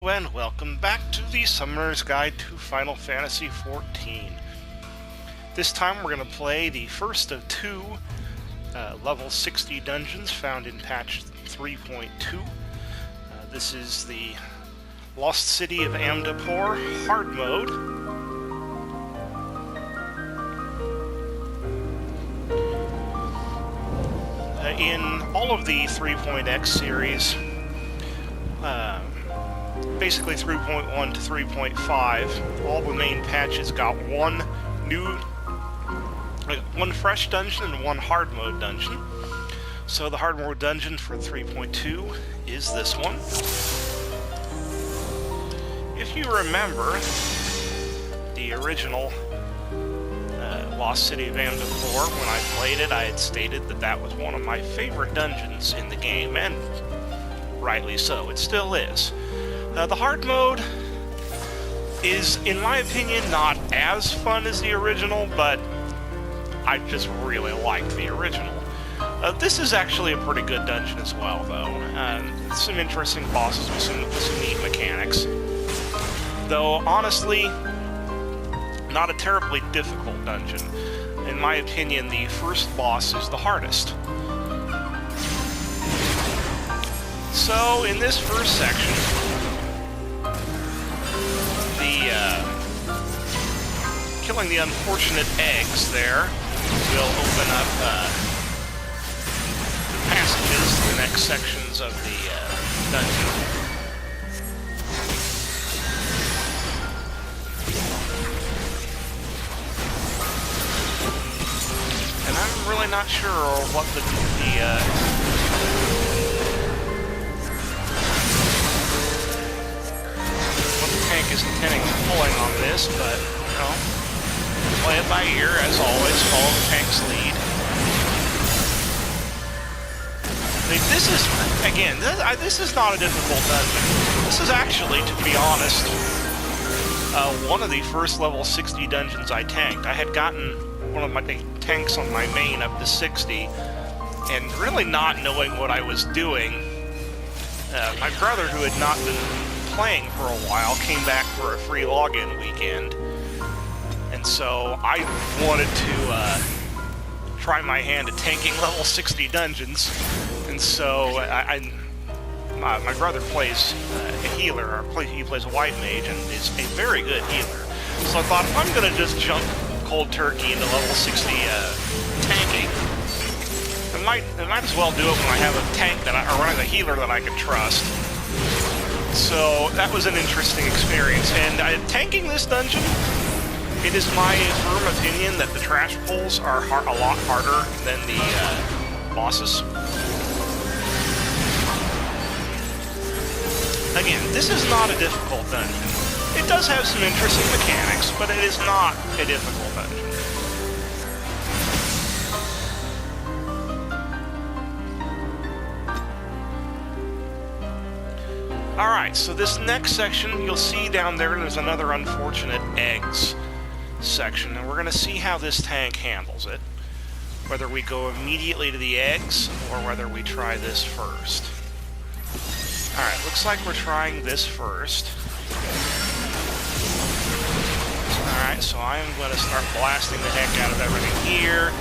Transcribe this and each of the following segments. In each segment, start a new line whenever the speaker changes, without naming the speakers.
and welcome back to the Summoner's Guide to Final Fantasy XIV. This time we're going to play the first of two level 60 dungeons found in patch 3.2. This is the Lost City of Amdapor hard mode. In all of the 3.x series, basically 3.1 to 3.5, all the main patches got one fresh dungeon and one hard mode dungeon. So the hard mode dungeon for 3.2 is this one. If you remember, the original Lost City of Amdapor, when I played it, I had stated that that was one of my favorite dungeons in the game, and rightly so, it still is. The hard mode is, in my opinion, not as fun as the original, but I just really liked the original. This is actually a pretty good dungeon as well, though. Some interesting bosses with some neat mechanics. Though, honestly, not a terribly difficult dungeon. In my opinion, the first boss is the hardest. So, in this first section, killing the unfortunate eggs there will open up passages to the next sections of the dungeon. And I'm really not sure what the tank is intending on pulling on this, but, you know, play it by ear, as always, follow the tank's lead. I mean, this is, again, this is not a difficult dungeon. This is actually, to be honest, one of the first level 60 dungeons I tanked. I had gotten one of my tanks on my main up to 60, and really not knowing what I was doing, my brother, who had not been playing for a while, came back for a free login weekend, and so I wanted to try my hand at tanking level 60 dungeons, and so my brother plays a healer, he plays a white mage, and is a very good healer, so I thought, if I'm going to just jump cold turkey into level 60 tanking, I might as well do it when I have a tank or a healer that I can trust. So that was an interesting experience, and tanking this dungeon, it is my firm opinion that the trash pulls are a lot harder than the bosses. Again, this is not a difficult dungeon. It does have some interesting mechanics, but it is not a difficult dungeon. Alright, so this next section, you'll see down there's another unfortunate eggs section, and we're going to see how this tank handles it. Whether we go immediately to the eggs, or whether we try this first. Alright, looks like we're trying this first. Alright, so I'm going to start blasting the heck out of everything here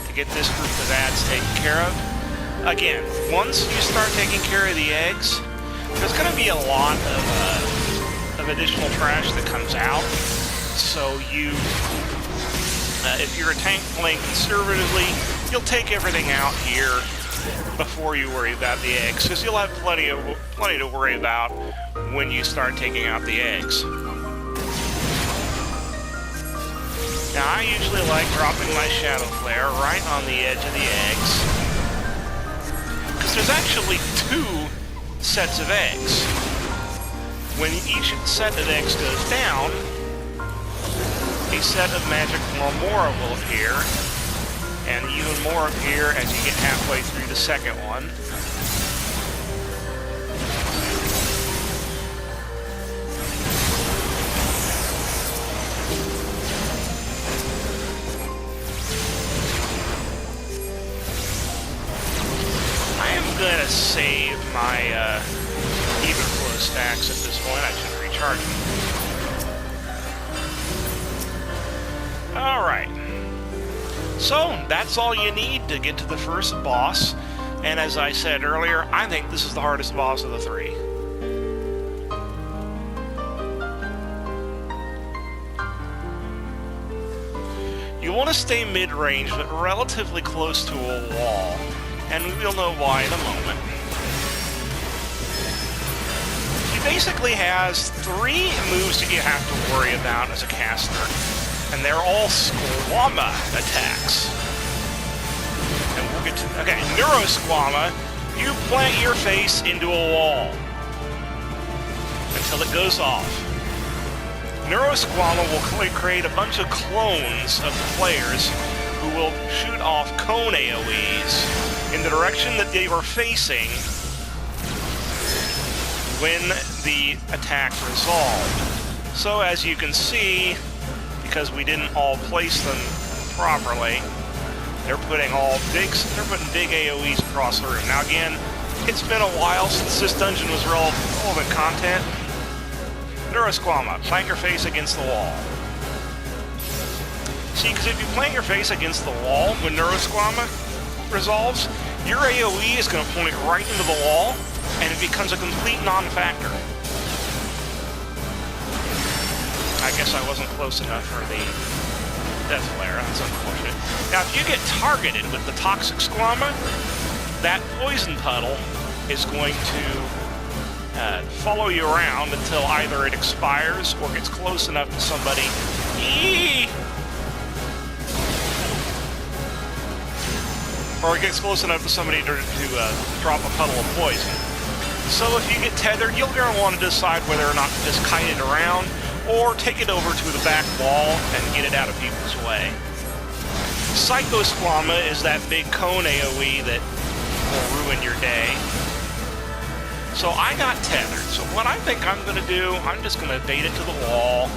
to get this group of ads taken care of. Again, once you start taking care of the eggs, there's going to be a lot of additional trash that comes out, so if you're a tank playing conservatively, you'll take everything out here before you worry about the eggs, because you'll have plenty to worry about when you start taking out the eggs. Now, I usually like dropping my Shadow Flare right on the edge of the eggs, because there's actually two sets of eggs. When each set of eggs goes down, a set of magic Marmora will appear, and even more appear as you get halfway through the second one. I am gonna save my ether flow stack attacks at this point. I should recharge them. Alright. So, that's all you need to get to the first boss. And as I said earlier, I think this is the hardest boss of the three. You want to stay mid-range, but relatively close to a wall. And we'll know why in a moment. He basically has 3 moves that you have to worry about as a caster. And they're all Squama attacks. And we'll get to... Okay, Neurosquama, you plant your face into a wall until it goes off. Neurosquama will create a bunch of clones of the players who will shoot off cone AoEs in the direction that they were facing when the attack resolved. So as you can see, because we didn't all place them properly, they're putting big AoEs across the room. Now again, it's been a while since this dungeon was relevant content. Neurosquama, plant your face against the wall. See, because if you plant your face against the wall when Neurosquama resolves, your AoE is going to point right into the wall, and it becomes a complete non-factor. I guess I wasn't close enough for the death flare. That's unfortunate. Now, if you get targeted with the toxic Squama, that poison puddle is going to follow you around until either it expires or gets close enough to somebody. Or it gets close enough to somebody to drop a puddle of poison. So if you get tethered, you're going to want to decide whether or not to just kite it around or take it over to the back wall and get it out of people's way. Psychosquama is that big cone AoE that will ruin your day. So I got tethered. So what I think I'm going to do, I'm just going to bait it to the wall.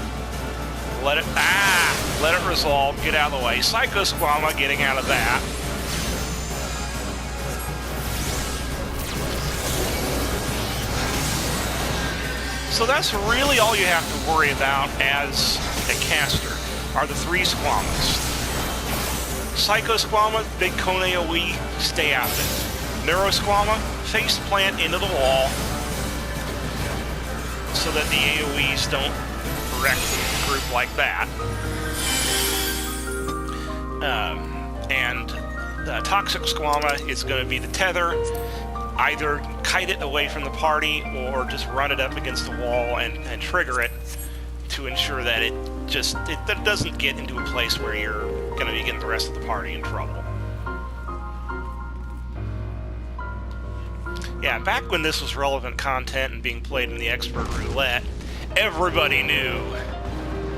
Let it resolve, get out of the way. Psychosquama getting out of that. So that's really all you have to worry about as a caster, are the 3 Squamas. Psychosquama, big cone AoE, stay out of it. Neurosquama, face plant into the wall so that the AoEs don't wreck the group like that. And the toxic Squama is going to be the tether. Either kite it away from the party or just run it up against the wall and trigger it to ensure that it doesn't get into a place where you're going to be getting the rest of the party in trouble. Yeah, back when this was relevant content and being played in the expert roulette, everybody knew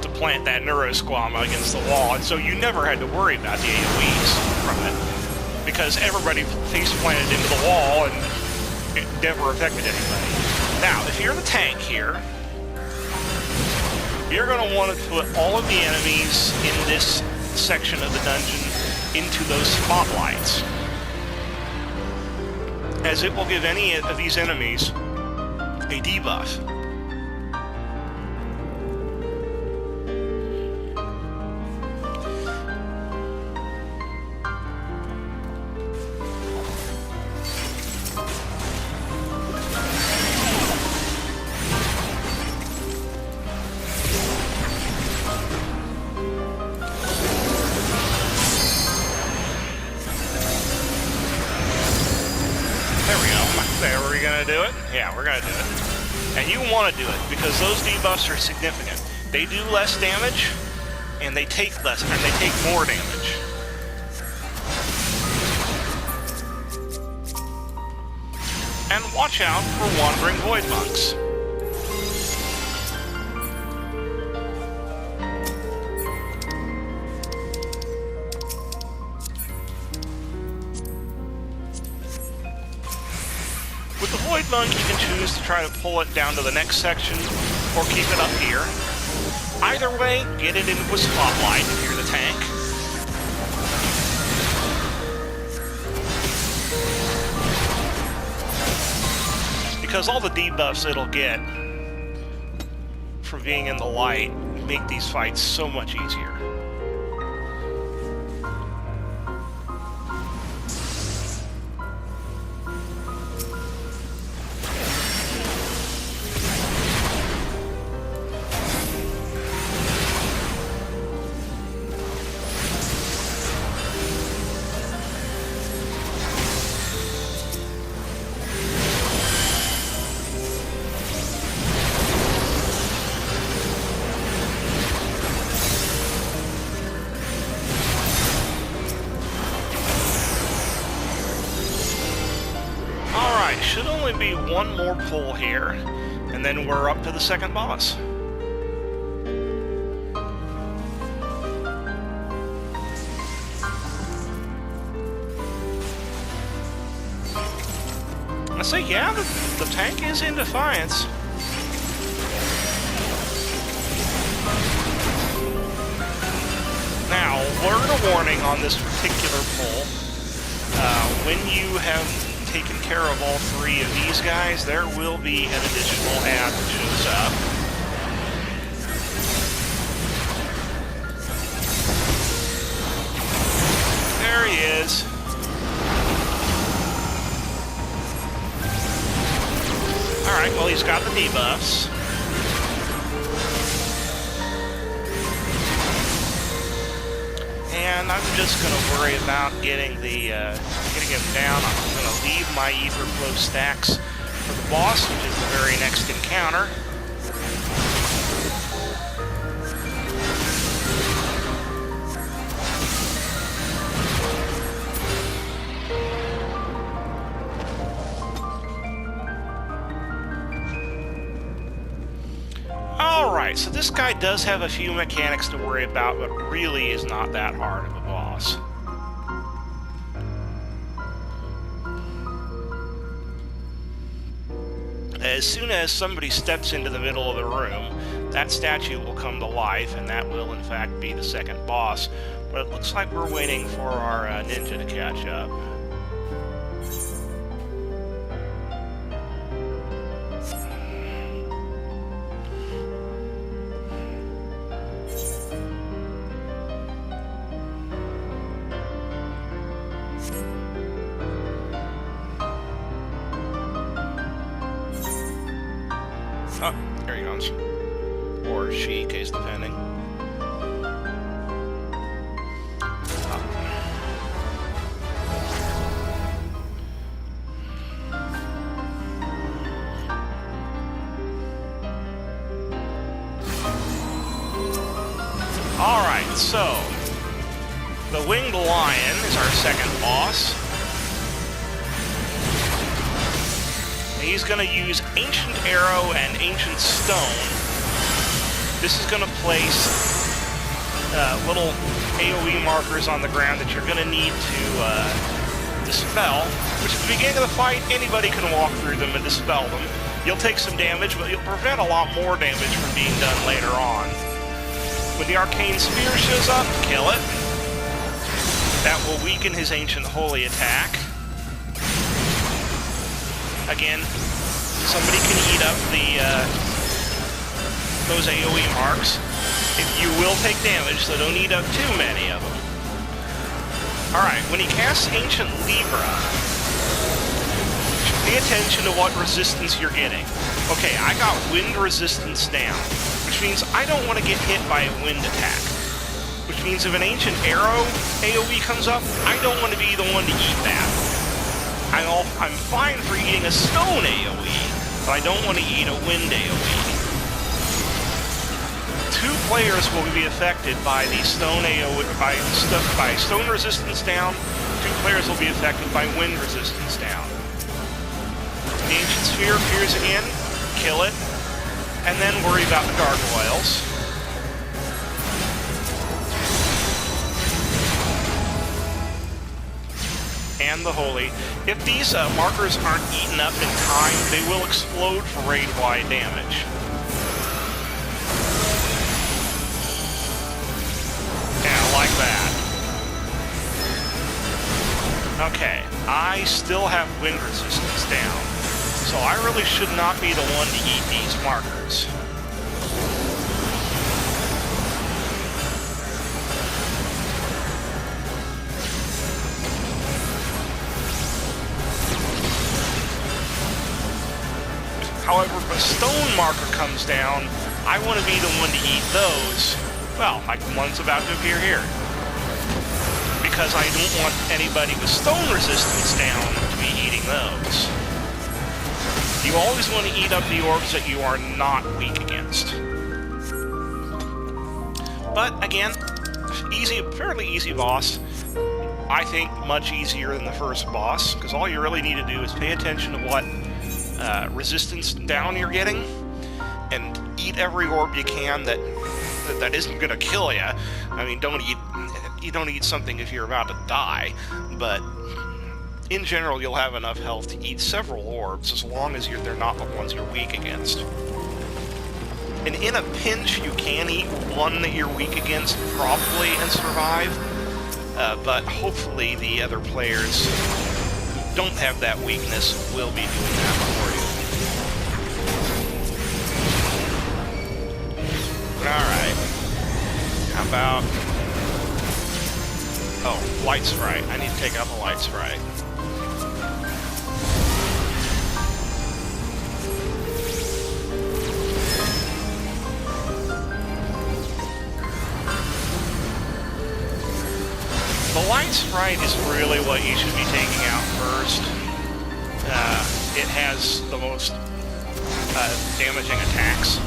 to plant that Neurosquama against the wall, and so you never had to worry about the AoEs from it, because everybody face planted into the wall and it never affected anybody. Now, if you're the tank here, you're going to want to put all of the enemies in this section of the dungeon into those spotlights, as it will give any of these enemies a debuff. Do it? Yeah, we're gonna do it. And you want to do it because those debuffs are significant. They do less damage, and they take less, and they take more damage. And watch out for wandering void monks. With the Void Monk, you can choose to try to pull it down to the next section, or keep it up here. Either way, get it into a spotlight if you're the tank. Because all the debuffs it'll get from being in the light make these fights so much easier. Should only be one more pull here, and then we're up to the second boss. I say, yeah, the tank is in defiance. Now, word of warning on this particular pull. When you have taken care of all three of these guys, there will be an additional ad that shows up. There he is. Alright, well, he's got the debuffs. And I'm just going to worry about getting him down. I'm going to leave my ether flow stacks for the boss, which is the very next encounter. Alright, so this guy does have a few mechanics to worry about, but really is not that hard of a boss. As soon as somebody steps into the middle of the room, that statue will come to life, and that will in fact be the second boss. But it looks like we're waiting for our ninja to catch up. Oh, there he comes. Or she, case depending. Alright, so the Winged Lion is our second boss. He's going to use Ancient Arrow and Ancient Stone. This is going to place little AoE markers on the ground that you're going to need to dispel, which at the beginning of the fight, anybody can walk through them and dispel them. You'll take some damage, but you'll prevent a lot more damage from being done later on. When the Arcane Spear shows up, kill it. That will weaken his Ancient Holy attack. Again, somebody can eat up those AoE marks. You will take damage, so don't eat up too many of them. Alright, when he casts Ancient Libra, pay attention to what resistance you're getting. Okay, I got wind resistance down, which means I don't want to get hit by a wind attack. Which means if an Ancient Arrow AoE comes up, I don't want to be the one to eat that. I'm fine for eating a stone AoE, but I don't want to eat a wind AoE. Two players will be affected by the stone AoE, by stone resistance down. Two players will be affected by wind resistance down. The Ancient Sphere appears again, kill it, and then worry about the gargoyles. And the Holy. If these markers aren't eaten up in time, they will explode for raid-wide damage. Yeah, like that. Okay, I still have wind resistance down, so I really should not be the one to eat these markers. stone marker comes down, I want to be the one to eat those. Well, like the one's about to appear here. Because I don't want anybody with stone resistance down to be eating those. You always want to eat up the orbs that you are not weak against. But again, fairly easy boss. I think much easier than the first boss, because all you really need to do is pay attention to what resistance down you're getting, and eat every orb you can that isn't going to kill you. I mean, you don't eat something if you're about to die, but in general you'll have enough health to eat several orbs as long as they're not the ones you're weak against. And in a pinch, you can eat one that you're weak against, probably, and survive. But hopefully the other players who don't have that weakness will be doing that for you. Alright. How about... Oh, light sprite. I need to take out the light sprite. The light sprite is really what you should be taking out first. It has the most damaging attacks.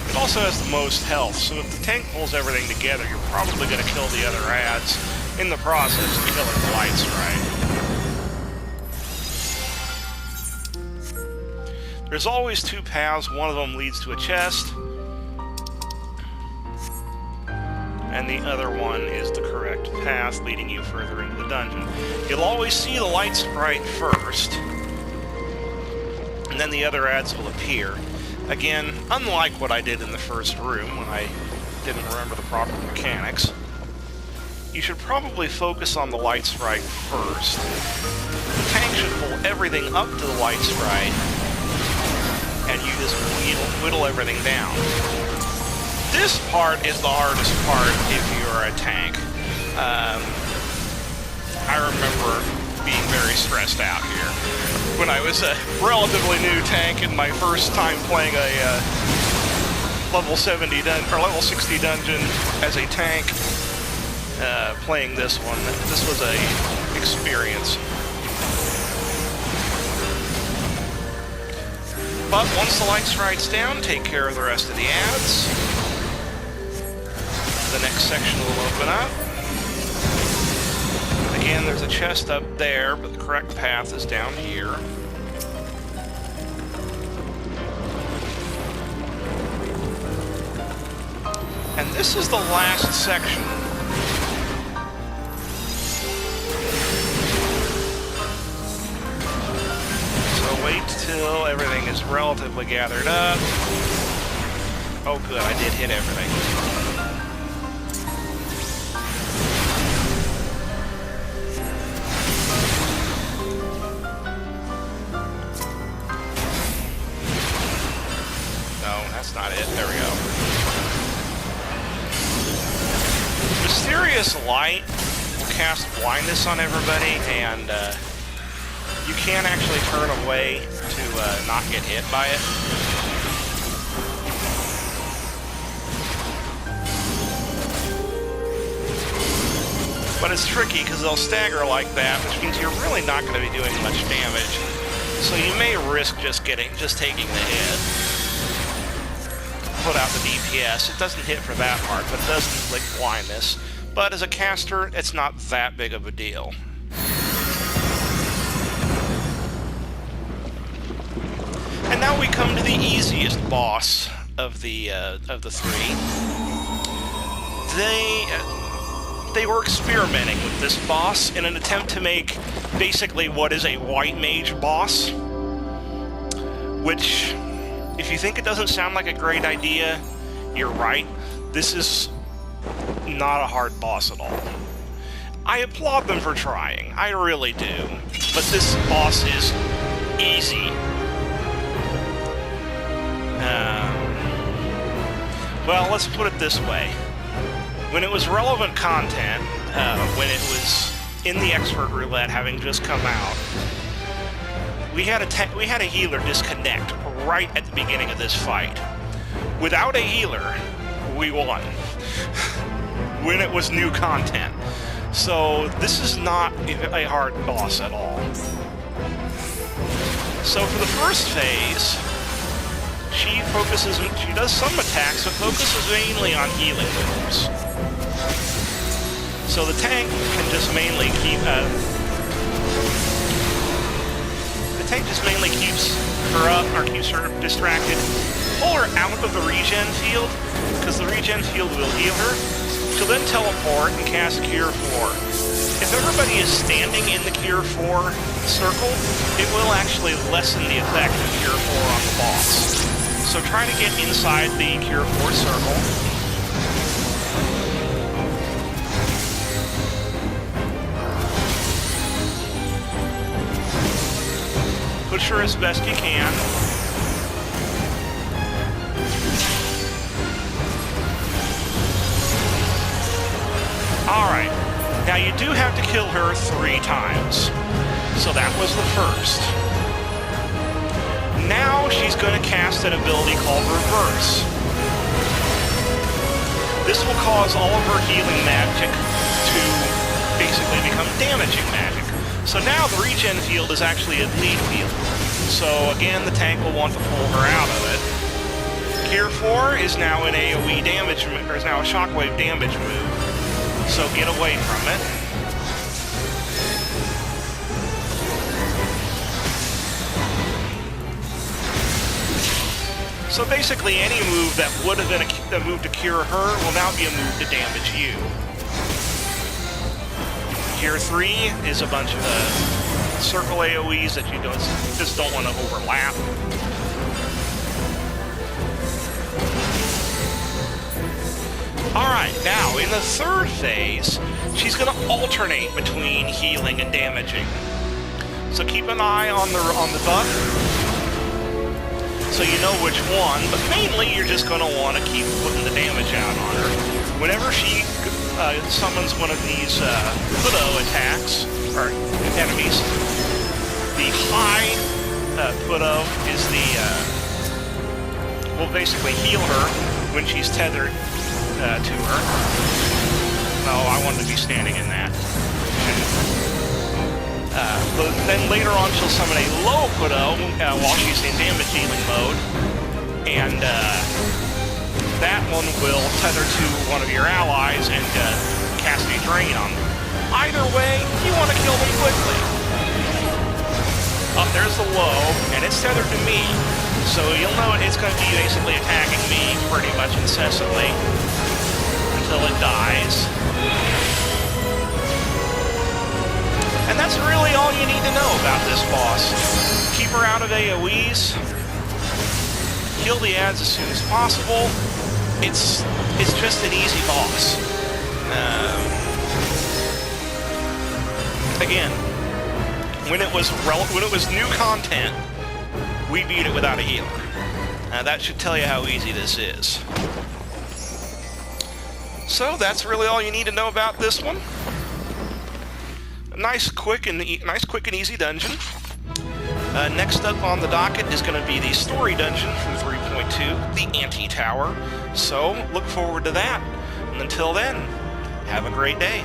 It also has the most health, so if the tank pulls everything together, you're probably going to kill the other ads in the process of killing the light sprite. There's always two paths. One of them leads to a chest, and the other one is the correct path leading you further into the dungeon. You'll always see the light sprite first, and then the other ads will appear. Again, unlike what I did in the first room when I didn't remember the proper mechanics, you should probably focus on the light sprite first. The tank should pull everything up to the light sprite, and you just whittle everything down. This part is the hardest part if you're a tank. I remember being very stressed out here. When I was a relatively new tank in my first time playing a level 70 or level 60 dungeon as a tank, playing this one, this was a experience. But once the light sprite's down, take care of the rest of the ads. The next section will open up. Again, there's a chest up there, but the correct path is down here. And this is the last section. So wait till everything is relatively gathered up. Oh good, I did hit everything. Not it. There we go. Mysterious light will cast blindness on everybody, and you can actually turn away to not get hit by it. But it's tricky because they'll stagger like that, which means you're really not going to be doing much damage. So you may risk just taking the hit. Put out the DPS. It doesn't hit for that part, but it does inflict blindness. But as a caster, it's not that big of a deal. And now we come to the easiest boss of the three. They were experimenting with this boss in an attempt to make basically what is a white mage boss, which, if you think it doesn't sound like a great idea, you're right. This is not a hard boss at all. I applaud them for trying. I really do. But this boss is easy. Well, let's put it this way. When it was relevant content, when it was in the expert roulette, having just come out, we had a healer disconnect right at the beginning of this fight. Without a healer, we won. When it was new content. So this is not a hard boss at all. So for the first phase, she does some attacks, but focuses mainly on healing moves. So the tank can just mainly keep, the tank just mainly keeps her up, or keeps her distracted. Pull her out of the regen field, because the regen field will heal her. She'll then teleport and cast Cure 4. If everybody is standing in the Cure 4 circle, it will actually lessen the effect of Cure 4 on the boss. So try to get inside the Cure 4 circle. Push her as best you can. Alright, now you do have to kill her 3 times. So that was the first. Now she's going to cast an ability called Reverse. This will cause all of her healing magic to basically become damaging magic. So now the regen field is actually a lead field. So again, the tank will want to pull her out of it. Cure 4 is now an AoE damage, or is now a shockwave damage move. So get away from it. So basically, any move that would have been a move to cure her will now be a move to damage you. Cure 3 is a bunch of circle AoEs that you just don't want to overlap. Alright, now in the third phase, she's going to alternate between healing and damaging. So keep an eye on the buff, so you know which one, but mainly you're just going to want to keep putting the damage out on her. Whenever she summons one of these Kudo attacks, or enemies, the high Kudo is will basically heal her when she's tethered to her. Oh, I wanted to be standing in that. But then later on she'll summon a low Kudo while she's in damage dealing mode, and that one will tether to one of your allies and cast a drain on them. Either way, you want to kill them quickly. Oh, there's the low, and it's tethered to me, so you'll know it's going to be basically attacking me pretty much incessantly until it dies. And that's really all you need to know about this boss. Keep her out of AoEs. Kill the ads as soon as possible. It's just an easy boss. Again, when it was new content, we beat it without a healer. That should tell you how easy this is. So that's really all you need to know about this one. Nice, quick and easy dungeon. Next up on the docket is going to be the story dungeon from 3.2, the Anti-Tower. So look forward to that. And until then, have a great day.